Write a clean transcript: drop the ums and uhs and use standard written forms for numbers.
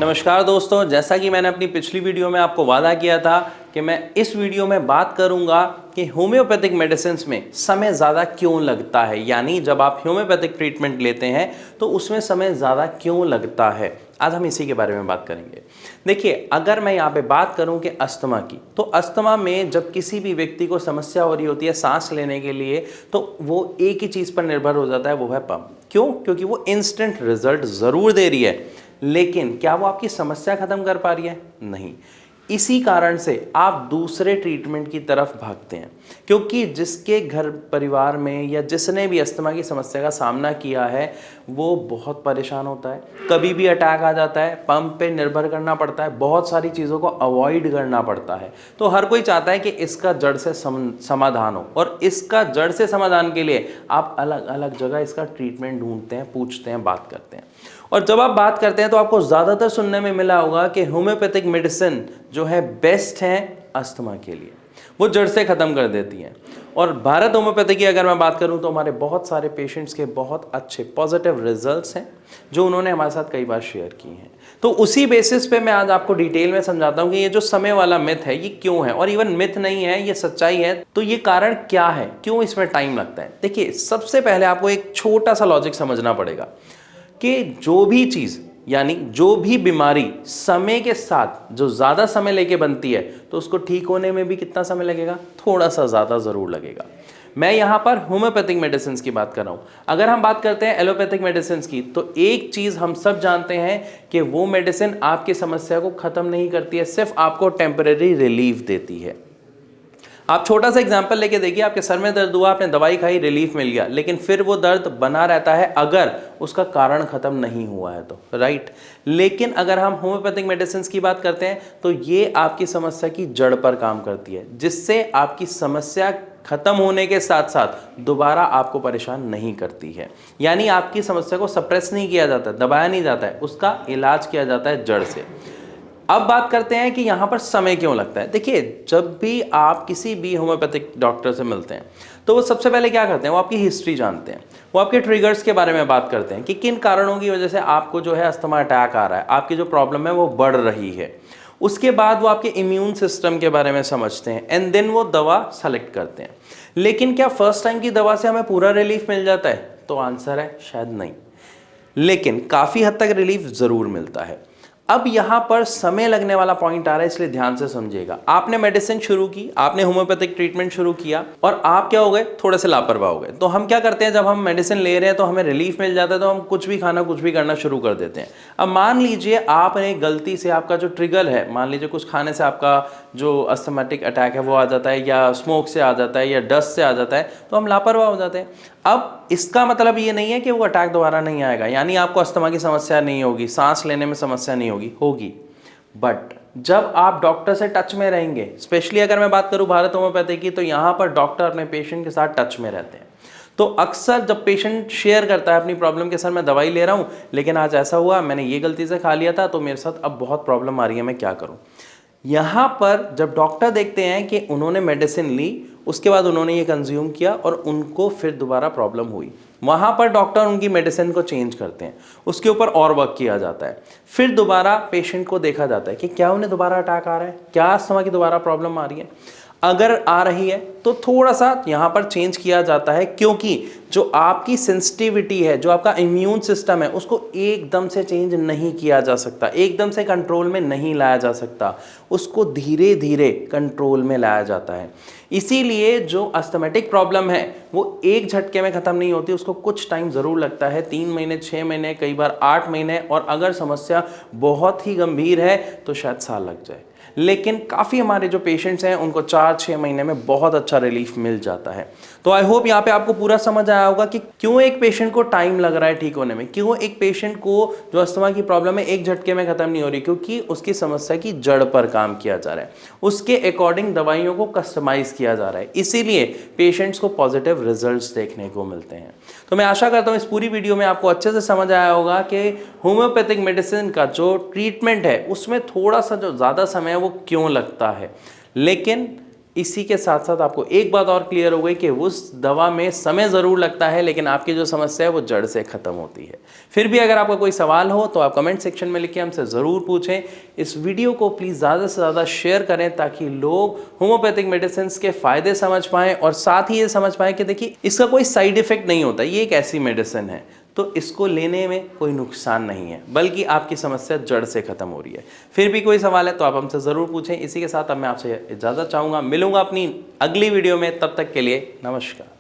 नमस्कार दोस्तों, जैसा कि मैंने अपनी पिछली वीडियो में आपको वादा किया था कि मैं इस वीडियो में बात करूंगा कि होम्योपैथिक मेडिसिन में समय ज़्यादा क्यों लगता है। यानी जब आप होम्योपैथिक ट्रीटमेंट लेते हैं तो उसमें समय ज़्यादा क्यों लगता है। आज हम इसी के बारे में बात करेंगे। देखिए, अगर मैं यहाँ पे बात करूँ कि अस्थमा की, तो अस्थमा में जब किसी भी व्यक्ति को समस्या हो रही होती है सांस लेने के लिए, तो वो एक ही चीज़ पर निर्भर हो जाता है, वो है पंप। क्यों? क्योंकि वो इंस्टेंट रिजल्ट ज़रूर दे रही है, लेकिन क्या वो आपकी समस्या खत्म कर पा रही है? नहीं। इसी कारण से आप दूसरे ट्रीटमेंट की तरफ भागते हैं, क्योंकि जिसके घर परिवार में या जिसने भी अस्थमा की समस्या का सामना किया है वो बहुत परेशान होता है। कभी भी अटैक आ जाता है, पंप पे निर्भर करना पड़ता है, बहुत सारी चीज़ों को अवॉइड करना पड़ता है। तो हर कोई चाहता है कि इसका जड़ से समाधान हो, और इसका जड़ से समाधान के लिए आप अलग अलग जगह इसका ट्रीटमेंट ढूंढते हैं, पूछते हैं, बात करते हैं। और जब आप बात करते हैं तो आपको ज़्यादातर सुनने में मिला होगा कि होम्योपैथिक मेडिसिन जो है बेस्ट है अस्थमा के लिए, वो जड़ से ख़त्म कर देती हैं। और भारत होम्योपैथी की अगर मैं बात करूं तो हमारे बहुत सारे पेशेंट्स के बहुत अच्छे पॉजिटिव रिजल्ट्स हैं जो उन्होंने हमारे साथ कई बार शेयर किए हैं। तो उसी बेसिस पे मैं आज आपको डिटेल में समझाता हूं कि ये जो समय वाला मिथ है ये क्यों है, और इवन मिथ नहीं है, ये सच्चाई है। तो ये कारण क्या है, क्यों इसमें टाइम लगता है। देखिए, सबसे पहले आपको एक छोटा सा लॉजिक समझना पड़ेगा कि जो भी चीज़, यानी जो भी बीमारी समय के साथ जो ज़्यादा समय लेके बनती है, तो उसको ठीक होने में भी कितना समय लगेगा? थोड़ा सा ज़्यादा ज़रूर लगेगा। मैं यहाँ पर होम्योपैथिक मेडिसिन की बात कर रहा हूँ। अगर हम बात करते हैं एलोपैथिक मेडिसिन की, तो एक चीज़ हम सब जानते हैं कि वो मेडिसिन आपकी समस्या को ख़त्म नहीं करती है, सिर्फ आपको टेम्परेरी रिलीफ देती है। आप छोटा सा एग्जांपल लेके देखिए, आपके सर में दर्द हुआ, आपने दवाई खाई, रिलीफ मिल गया, लेकिन फिर वो दर्द बना रहता है अगर उसका कारण खत्म नहीं हुआ है तो, राइट। लेकिन अगर हम होम्योपैथिक मेडिसिन की बात करते हैं तो ये आपकी समस्या की जड़ पर काम करती है, जिससे आपकी समस्या खत्म होने के साथ साथ दोबारा आपको परेशान नहीं करती है। यानी आपकी समस्या को सप्रेस नहीं किया जाता, दबाया नहीं जाता है, उसका इलाज किया जाता है जड़ से। अब बात करते हैं कि यहाँ पर समय क्यों लगता है। देखिए, जब भी आप किसी भी होम्योपैथिक डॉक्टर से मिलते हैं तो वो सबसे पहले क्या करते हैं, वो आपकी हिस्ट्री जानते हैं, वो आपके ट्रिगर्स के बारे में बात करते हैं कि किन कारणों की वजह से आपको जो है अस्थमा अटैक आ रहा है, आपकी जो प्रॉब्लम है वो बढ़ रही है। उसके बाद वो आपके इम्यून सिस्टम के बारे में समझते हैं, एंड देन वो दवा सेलेक्ट करते हैं। लेकिन क्या फर्स्ट टाइम की दवा से हमें पूरा रिलीफ मिल जाता है? तो आंसर है शायद नहीं, लेकिन काफ़ी हद तक रिलीफ ज़रूर मिलता है। अब यहाँ पर समय लगने वाला पॉइंट आ रहा है, इसलिए ध्यान से समझिएगा। आपने मेडिसिन शुरू की, आपने होम्योपैथिक ट्रीटमेंट शुरू किया, और आप क्या हो गए? थोड़े से लापरवाह हो गए। तो हम क्या करते हैं, जब हम मेडिसिन ले रहे हैं तो हमें रिलीफ मिल जाता है, तो हम कुछ भी खाना, कुछ भी करना शुरू कर देते हैं। अब मान लीजिए आपने गलती से, आपका जो ट्रिगर है, मान लीजिए कुछ खाने से आपका जो अस्थमैटिक अटैक है वो आ जाता है, या स्मोक से आ जाता है, या डस्ट से आ जाता है, तो हम लापरवाह हो जाते हैं। अब इसका मतलब ये नहीं है कि वो अटैक दोबारा नहीं आएगा, यानी आपको अस्थमा की समस्या नहीं होगी, सांस लेने में समस्या नहीं होगी। बट जब आप डॉक्टर से टच में रहेंगे, स्पेशली अगर मैं बात करूं भारत होम्योपैथी की, तो यहां पर डॉक्टर अपने पेशेंट के साथ टच में रहते हैं। तो अक्सर जब पेशेंट शेयर करता है अपनी प्रॉब्लम के, सर मैं दवाई ले रहा हूं लेकिन आज ऐसा हुआ, मैंने ये गलती से खा लिया था, तो मेरे साथ अब बहुत प्रॉब्लम आ रही है, मैं क्या करूं। यहाँ पर जब डॉक्टर देखते हैं कि उन्होंने मेडिसिन ली, उसके बाद उन्होंने ये कंज्यूम किया और उनको फिर दोबारा प्रॉब्लम हुई, वहाँ पर डॉक्टर उनकी मेडिसिन को चेंज करते हैं, उसके ऊपर और वर्क किया जाता है। फिर दोबारा पेशेंट को देखा जाता है कि क्या उन्हें दोबारा अटैक आ रहा है, क्या अस्थमा की दोबारा प्रॉब्लम आ रही है। अगर आ रही है तो थोड़ा सा यहाँ पर चेंज किया जाता है, क्योंकि जो आपकी सेंसिटिविटी है, जो आपका इम्यून सिस्टम है, उसको एकदम से चेंज नहीं किया जा सकता, एकदम से कंट्रोल में नहीं लाया जा सकता, उसको धीरे धीरे कंट्रोल में लाया जाता है। इसीलिए जो अस्थमैटिक प्रॉब्लम है वो एक झटके में ख़त्म नहीं होती, उसको कुछ टाइम ज़रूर लगता है, 3 महीने, 6 महीने, कई बार 8 महीने, और अगर समस्या बहुत ही गंभीर है तो शायद साल लग जाए। लेकिन काफ़ी हमारे जो पेशेंट्स हैं उनको 4-6 महीने में बहुत अच्छा रिलीफ मिल जाता है। तो आई होप यहाँ पे आपको पूरा समझ आया होगा कि क्यों एक पेशेंट को टाइम लग रहा है ठीक होने में, क्यों एक पेशेंट को जो अस्थमा की प्रॉब्लम है एक झटके में खत्म नहीं हो रही, क्योंकि उसकी समस्या की जड़ पर काम किया जा रहा है, उसके अकॉर्डिंग दवाइयों को कस्टमाइज किया जा रहा है, इसीलिए पेशेंट्स को पॉजिटिव रिजल्ट्स देखने को मिलते हैं। तो मैं आशा करता हूँ इस पूरी वीडियो में आपको अच्छे से समझ आया होगा कि होम्योपैथिक मेडिसिन का जो ट्रीटमेंट है उसमें थोड़ा सा जो ज़्यादा समय है वो क्यों लगता है, लेकिन इसी के साथ साथ आपको एक बात और क्लियर हो गई कि उस दवा में समय ज़रूर लगता है, लेकिन आपकी जो समस्या है वो जड़ से ख़त्म होती है। फिर भी अगर आपका कोई सवाल हो तो आप कमेंट सेक्शन में लिख के हमसे ज़रूर पूछें। इस वीडियो को प्लीज़ ज़्यादा से ज़्यादा शेयर करें ताकि लोग होम्योपैथिक मेडिसिन के फ़ायदे समझ पाएँ और साथ ही ये समझ पाएँ कि देखिए इसका कोई साइड इफ़ेक्ट नहीं होता, ये एक ऐसी मेडिसिन है तो इसको लेने में कोई नुकसान नहीं है, बल्कि आपकी समस्या जड़ से खत्म हो रही है। फिर भी कोई सवाल है तो आप हमसे ज़रूर पूछें। इसी के साथ अब मैं आपसे इजाज़त चाहूँगा, मिलूँगा अपनी अगली वीडियो में, तब तक के लिए नमस्कार।